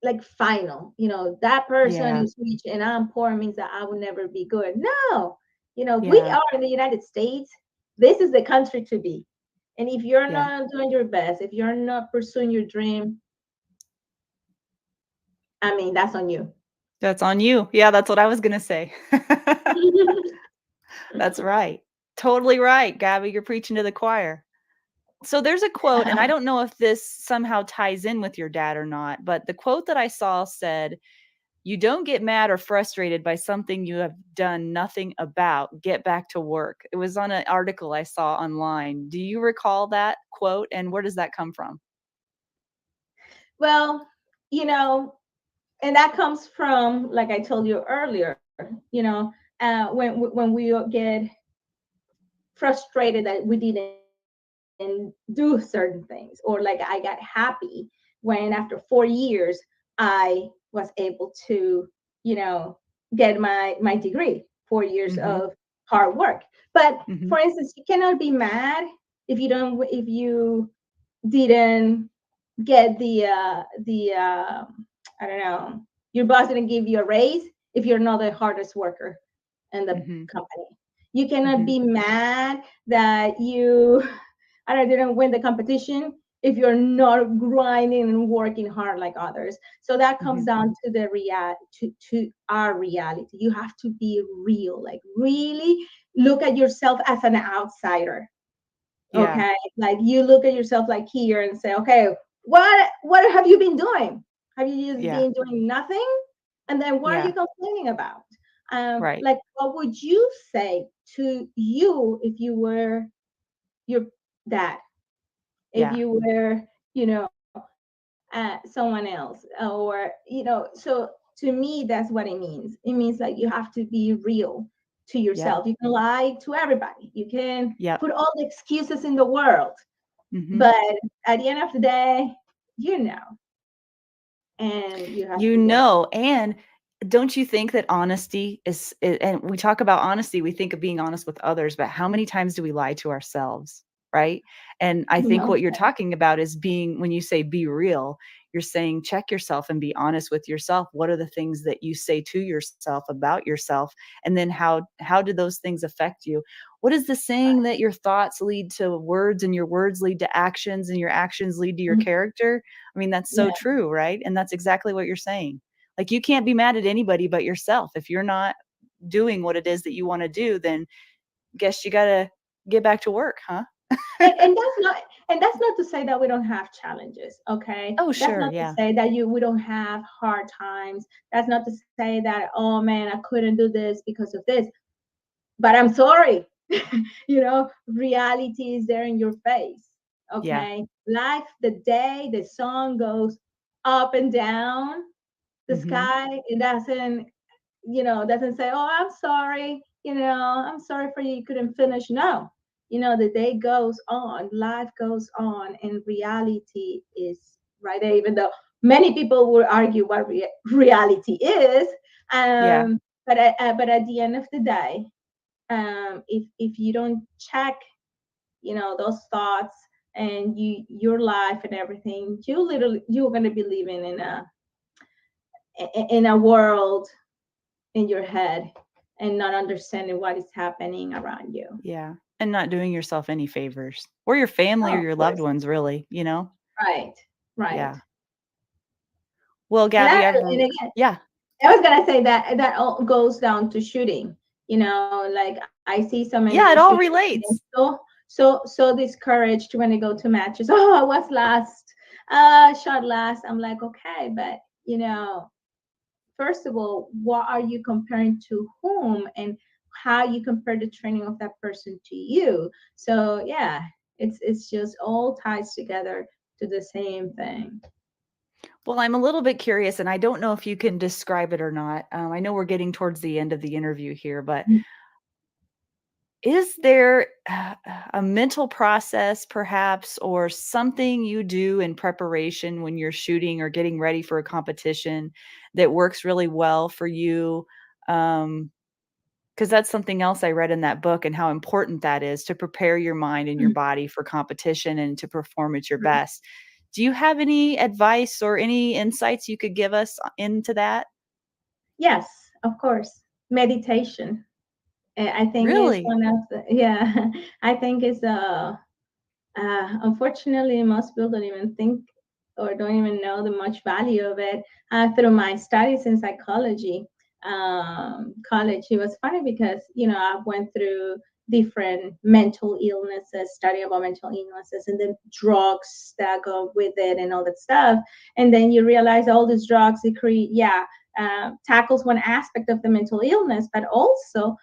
like final. That person Yeah, is rich and I'm poor means that I will never be good. No, we yeah, are in the United States. This is the country to be. And if you're yeah. not doing your best, if you're not pursuing your dream, I mean, that's on you. That's on you. Yeah, that's what I was gonna say. That's right. Totally right, Gabby, you're preaching to the choir. So there's a quote, and I don't know if this somehow ties in with your dad or not, but the quote that I saw said, "You don't get mad or frustrated by something you have done nothing about. Get back to work." It was on an article I saw online. Do you recall that quote, and where does that come from? Well, you know, and that comes from, like I told you earlier, when we get frustrated that we didn't do certain things, or like I got happy when after 4 years I was able to, get my degree. 4 years of Mhm, hard work. But mhm, for instance, you cannot be mad if you didn't get the I don't know, your boss didn't give you a raise if you're not the hardest worker in the mhm, company. You cannot mhm, be mad that you I don't know, didn't win the competition if you're not grinding and working hard like others. So that comes mhm. down to to our reality. You have to be real, like really look at yourself as an outsider. Yeah, Okay, like you look at yourself like here and say, okay, what have you been doing? Have you just yeah, been doing nothing? And then what are yeah, you complaining about? right. Like what would you say to you if you were your dad, if Yeah, you were, someone else, or so to me that's what it means. It means like you have to be real to yeah, yourself. You can lie to everybody, you can yep, put all the excuses in the world, mhm. but at the end of the day, you know, and you have You to work. know, and don't you think that honesty is and we talk about honesty, we think of being honest with others, but how many times do we lie to ourselves, right? And I think what Most you're times. talking about is being when you say be real, you're saying check yourself and be honest with yourself. What are the things that you say to yourself about yourself? And then how do those things affect you? What is the saying that your thoughts lead to words and your words lead to actions and your actions lead to your Mhm. character? I mean, that's so Yeah. true, right? And that's exactly what you're saying. Like, you can't be mad at anybody but yourself. If you're not doing what it is that you wanna do, then guess you gotta get back to work, huh? and that's not to say that we don't have challenges. Okay, Oh, that's sure, not to yeah. say that we don't have hard times. That's not to say that, oh man, I couldn't do this because of this. But I'm sorry. Reality is there in your face. Yeah. Okay, life, the day the sun goes up and down the Mhm. sky, it doesn't say, oh, I'm sorry, I'm sorry for you, you couldn't finish. No, the day goes on, life goes on, and reality is right there, even though many people will argue what reality is. Yeah. But at the end of the day, if you don't check, those thoughts and your life and everything, you're going to be living in a world in your head and not understanding what is happening around you. Yeah. And not doing yourself any favors or your family Oh, or of your loved course. ones, really, you know? Right. Right. Yeah. Well, And Gabby, again, yeah. I was gonna say that that all goes down to shooting. Like I see so many Yeah, it shooters all getting relates. so discouraged when they go to matches. Oh, I was last, shot last. I'm like, okay, but first of all, what are you comparing to whom, and how you compare the training of that person to you? So yeah, it's just all ties together to the same thing. Well, I'm a little bit curious, and I don't know if you can describe it or not. I know we're getting towards the end of the interview here, but is there a mental process perhaps or something you do in preparation when you're shooting or getting ready for a competition that works really well for you? Because that's something else I read in that book and how important that is to prepare your mind and your body for competition and to perform at your best. Do you have any advice or any insights you could give us into that? Yes, of course. Meditation. I think is Really? one of the, yeah. I think is unfortunately most people don't even think or don't even know the much value of it. Through my studies in psychology, college, it was funny because I went through different mental illnesses, study about mental illnesses, and then drugs that go with it and all that stuff. And then you realize all these drugs, they create, yeah, tackles one aspect of the mental illness, but also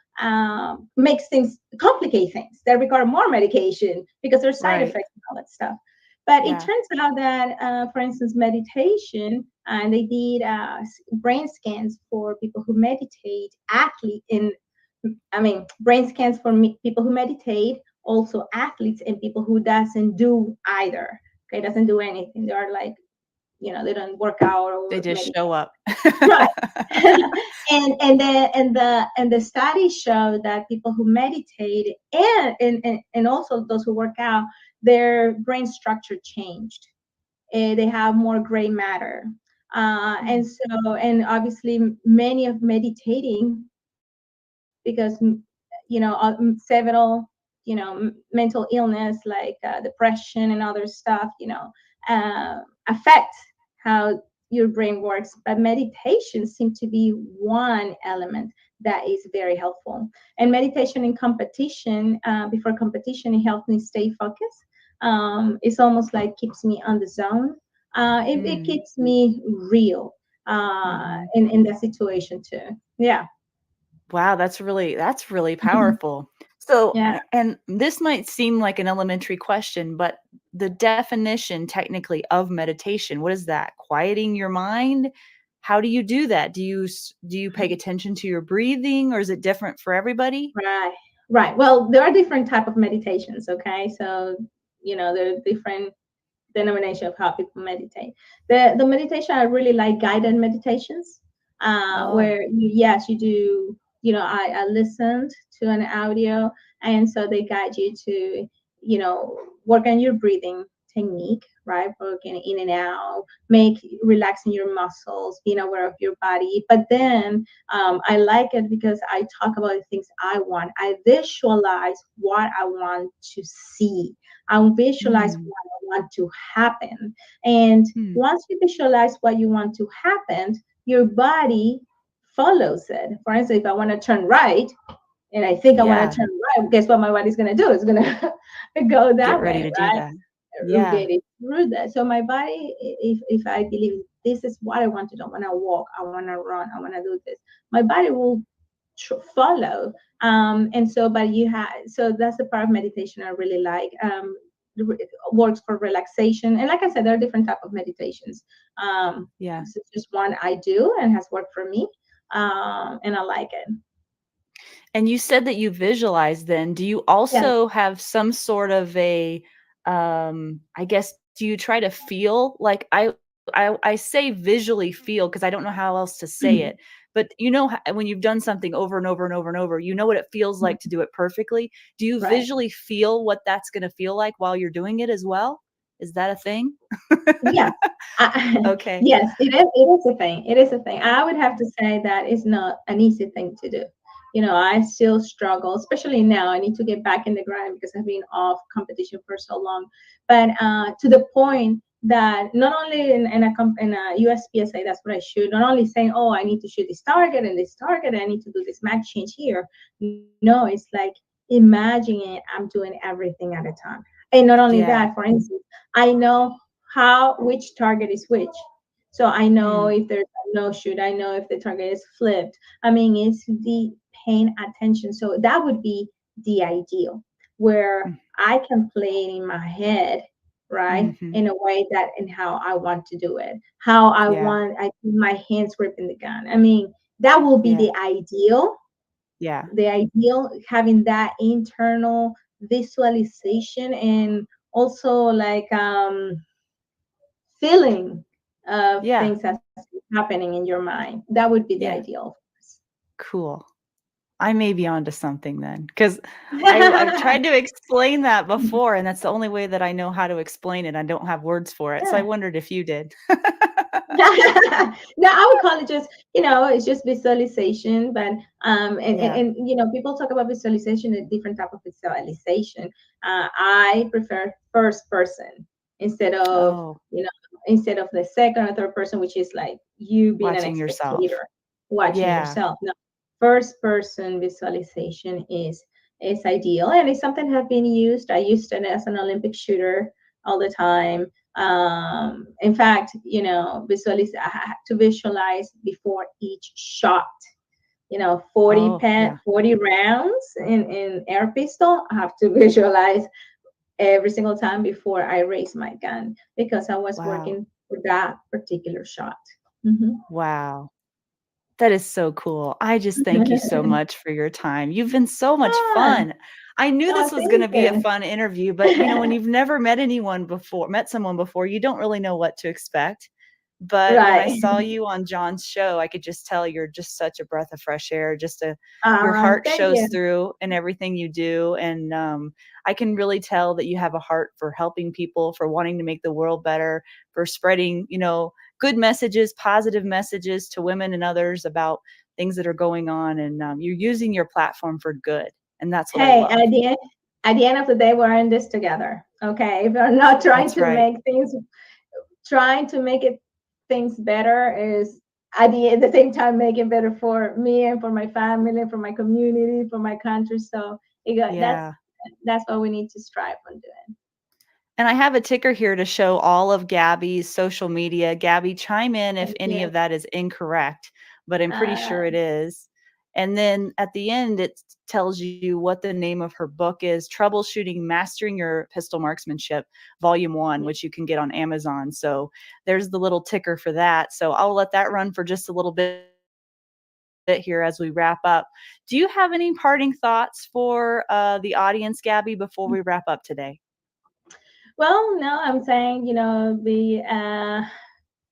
makes things, complicate things that require more medication because there's side Right. effects and all that stuff. But it Yeah. turns out that, for instance, meditation, and they did brain scans for people who meditate, athlete in, I mean, brain scans for people who meditate, also athletes and people who doesn't do either. Okay, doesn't do anything. They are like, they don't work out They or just meditate. show up. Right. And the studies show that people who meditate and also those who work out, their brain structure changed. They have more gray matter. Hmm. And obviously many of meditating, because several mental illness like depression and other stuff affect how your brain works, but meditation seems to be one element that is very helpful. And meditation in competition, before competition, it helps me stay focused. It's almost like keeps me on the zone. It Mm. keeps me real Mhm. in that situation too. Yeah. Wow, that's really powerful. So, Yeah. and this might seem like an elementary question, but the definition technically of meditation, what is that? Quieting your mind? How do you do that? Do you pay attention to your breathing, or is it different for everybody? Right, right. Well, there are different type of meditations. Okay, so there are different denomination of how people meditate. The meditation I really like guided meditations, Oh. where yes, you do. I listened to an audio, and so they guide you to work on your breathing technique, right? Working in and out, relaxing your muscles, being aware of your body. But then I like it because I talk about the things I want. I visualize what I want to see. I visualize Mm. what I want to happen. And Hmm. once you visualize what you want to happen, your body follows it. For instance, if I want to turn right and I think I want to Yeah, turn right, guess what my body's going to do? It's going to go get that ready way, to do right? that. Yeah. Get it through that. So my body, if I believe this is what I want to do, I want to walk, I want to run, I want to do this, my body will follow. And so, but so that's the part of meditation I really like. It works for relaxation, and like I said, there are different type of meditations. Yeah. This is just one I do and has worked for me, and I like it. And you said that you visualize then. Do you Yes. also have some sort of a, I guess, do you try to feel like I say visually feel because I don't know how else to say it, but when you've done something over and over and over and over, you know what it feels like to do it perfectly. Do you Right. visually feel what that's going to feel like while you're doing it as well? Is that a thing? Yes. Okay. Yes, it is. It is a thing. It is a thing. I would have to say that it's not an easy thing to do. I still struggle, especially now. I need to get back in the grind because I've been off competition for so long. But to the point that not only in a USPSA, that's what I shoot. Not only saying, oh, I need to shoot this target, I need to do this mag change here. No, it's like imagining I'm doing everything at a time. And not only Yeah. that, for instance, I know which target is which. So I know Mm, if there's a no shoot, I know if the target is flipped. I mean, it's the paying attention. So that would be the ideal where mm, I can play it in my head, right? mhm. In a way that in how I want to do it, how I Yeah. want my hands gripping the gun. I mean, that will be Yeah. Yeah. the ideal having that internal visualization and also like feeling of Yeah. things as happening in your mind. That would be the Yeah. ideal. Cool. I may be onto something then, 'cause I've tried to explain that before, and that's the only way that I know how to explain it. I don't have words for it, so I Yeah. wondered if you did. No, I would call it just, it's just visualization. But Yeah. people talk about visualization, a different type of visualization. I prefer first person instead of, Oh, instead of the second or third person, which is like you being an watching yourself. spectator watching Yeah. yourself. No, first person visualization is ideal, and it's something that have been used. I used it as an Olympic shooter all the time. In fact, I had to visualize before each shot. 40 Oh, yeah. 40 rounds in air pistol. I have to visualize every single time before I raise my gun because I was Wow. working for that particular shot. Mhm. Wow. That is so cool. I just thank you so much for your time. You've been so much Ah, fun. I knew oh, this was thank gonna be a you. fun interview, but, when you've never met someone before, you don't really know what to expect. But when I Right. saw you on John's show, I could just tell you're just such a breath of fresh air, your heart Thank shows you. through in everything you do, and, I can really tell that you have a heart for helping people, for wanting to make the world better, for spreading, good messages, positive messages to women and others about things that are going on, and, you're using your platform for good, and that's what I Hey, love. at the end of the day, we're in this together. Okay. If we're not That's right. trying to make it things better is at the same time making better for me and for my family, for my community, for my country. So Yeah. that's what we need to strive on doing. And I have a ticker here to show all of Gabby's social media. Gabby, chime in if Thank any you. of that is incorrect, but I'm pretty Uh, sure it is. And then at the end, it tells you what the name of her book is, Troubleshooting Mastering Your Pistol Marksmanship, Volume 1, which you can get on Amazon. So there's the little ticker for that. So I'll let that run for just a little bit here as we wrap up. Do you have any parting thoughts for the audience, Gabby, before we wrap up today? well, no, I'm saying, be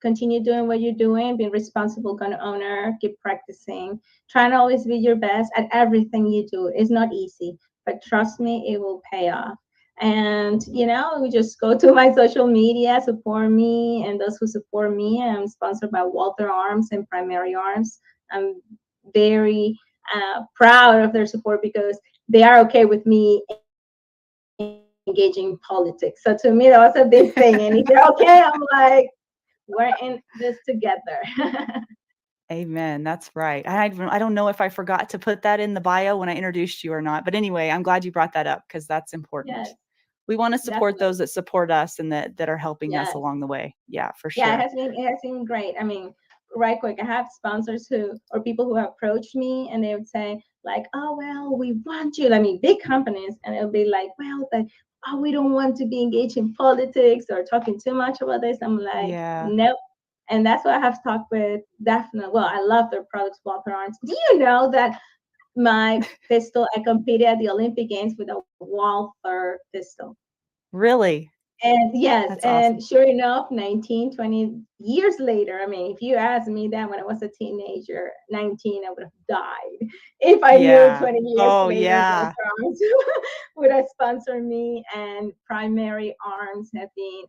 continue doing what you're doing, be a responsible gun owner, keep practicing, try to always be your best at everything you do. It's not easy, but trust me, it will pay off. And we just go to my social media, support me, and those who support me. I'm sponsored by Walther Arms and Primary Arms. I'm very proud of their support because they are okay with me engaging in politics. So to me, that was a big thing. And if they're okay, I'm like, we're in this together. Amen. That's right. I don't know if I forgot to put that in the bio when I introduced you or not. But anyway, I'm glad you brought that up because that's Yes, important. We want to support definitely. those that support us and that are helping us Yes. along the way. Yeah, for Yeah, sure. it has been great. I mean, right quick, I have sponsors who or people who have approached me and they would say, like, oh well, we want you. I mean, big companies, and it'll be like, well, but oh, we don't want to be engaged in politics or talking too much about this. I'm like, Yeah. nope. And that's why I have talked with Daphne. Well, I love their products, Walker Arms. Do you know that my pistol, I competed at the Olympic Games with a Walther pistol? Really? And yes, That's and awesome. sure enough, 19, 20 years later, I mean, if you asked me that when I was a teenager, 19, I would have died if I knew Yeah. 20 years Oh, later yeah. Walter Arms would have sponsored me. And Primary Arms have been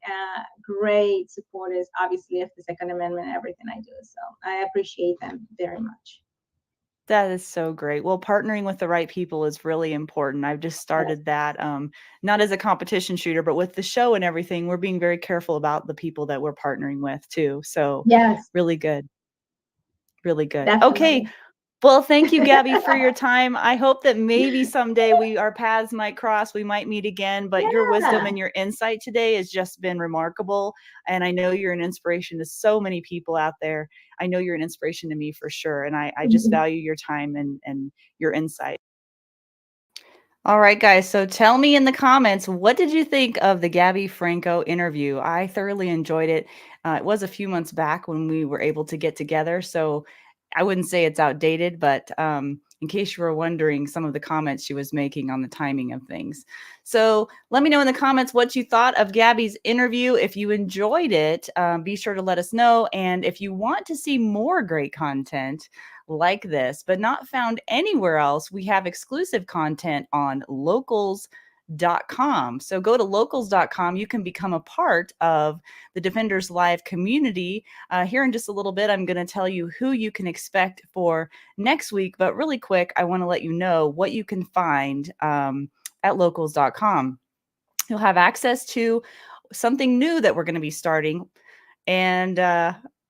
great supporters, obviously, of the Second Amendment and everything I do. So I appreciate them very much. That is so great. Well, partnering with the right people is really important. I've just Yes. started that, not as a competition shooter, but with the show and everything, we're being very careful about the people that we're partnering with too. So Yes, really good. Really good. Okay. definitely. Well, thank you, Gabby, for your time. I hope that maybe someday our paths might cross, we might meet again, but your wisdom Yeah. and your insight today has just been remarkable. And I know you're an inspiration to so many people out there. I know you're an inspiration to me for sure. And I just value your time and your insight. All right, guys. So tell me in the comments, what did you think of the Gabby Franco interview? I thoroughly enjoyed it. It was a few months back when we were able to get together. So I wouldn't say it's outdated, but in case you were wondering, some of the comments she was making on the timing of things. So let me know in the comments what you thought of Gabby's interview. If you enjoyed it, be sure to let us know. And if you want to see more great content, like this, but not found anywhere else, we have exclusive content on locals.com. So go to locals.com. You can become a part of the Defenders Live community. Here in just a little bit, I'm going to tell you who you can expect for next week. But really quick, I want to let you know what you can find at locals.com. You'll have access to something new that we're going to be starting, and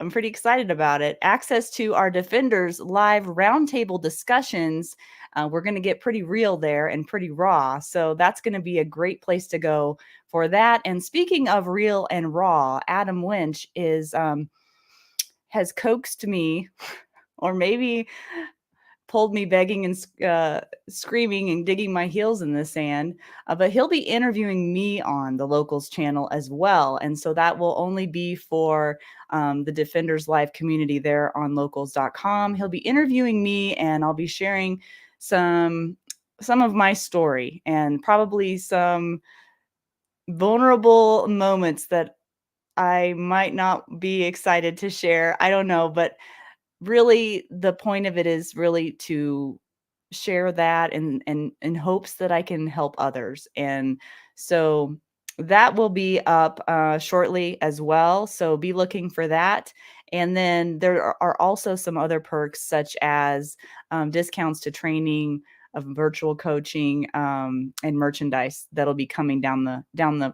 I'm pretty excited about it. Access to our Defenders Live roundtable discussions. We're going to get pretty real there and pretty raw. So that's going to be a great place to go for that. And speaking of real and raw, Adam Winch has coaxed me, or maybe pulled me begging and screaming and digging my heels in the sand. But he'll be interviewing me on the Locals channel as well. And so that will only be for the Defenders Live community there on locals.com. He'll be interviewing me, and I'll be sharing some of my story and probably some vulnerable moments that I might not be excited to share. I don't know, but really the point of it is really to share that and in hopes that I can help others. And so that will be up shortly as well. So be looking for that. And then there are also some other perks, such as discounts to training of virtual coaching and merchandise that'll be coming down the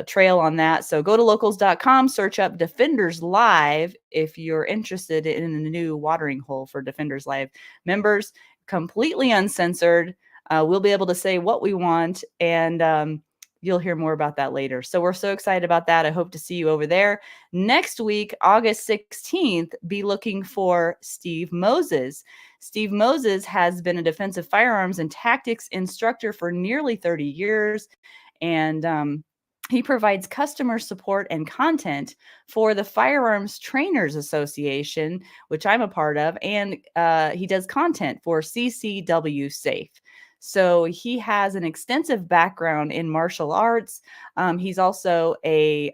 trail on that. So go to locals.com, search up Defenders Live if you're interested in a new watering hole for Defenders Live members, completely uncensored. We'll be able to say what we want, and you'll hear more about that later. So we're so excited about that. I hope to see you over there. Next week, August 16th, be looking for Steve Moses. Steve Moses has been a defensive firearms and tactics instructor for nearly 30 years. And he provides customer support and content for the Firearms Trainers Association, which I'm a part of, and he does content for CCW Safe. So he has an extensive background in martial arts. He's also a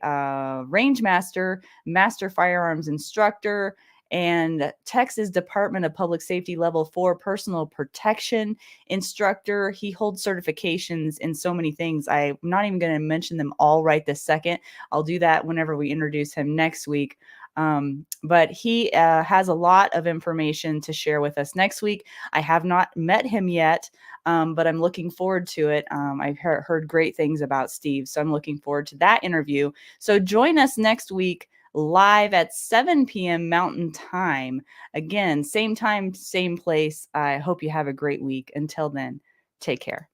range master, master firearms instructor, and Texas Department of Public Safety Level 4 personal protection instructor. He holds certifications in so many things. I'm not even going to mention them all right this second. I'll do that whenever we introduce him next week. But he has a lot of information to share with us next week. I have not met him yet, but I'm looking forward to it. I've heard great things about Steve, so I'm looking forward to that interview. So join us next week live at 7 p.m. Mountain Time. Again, same time, same place. I hope you have a great week. Until then, take care.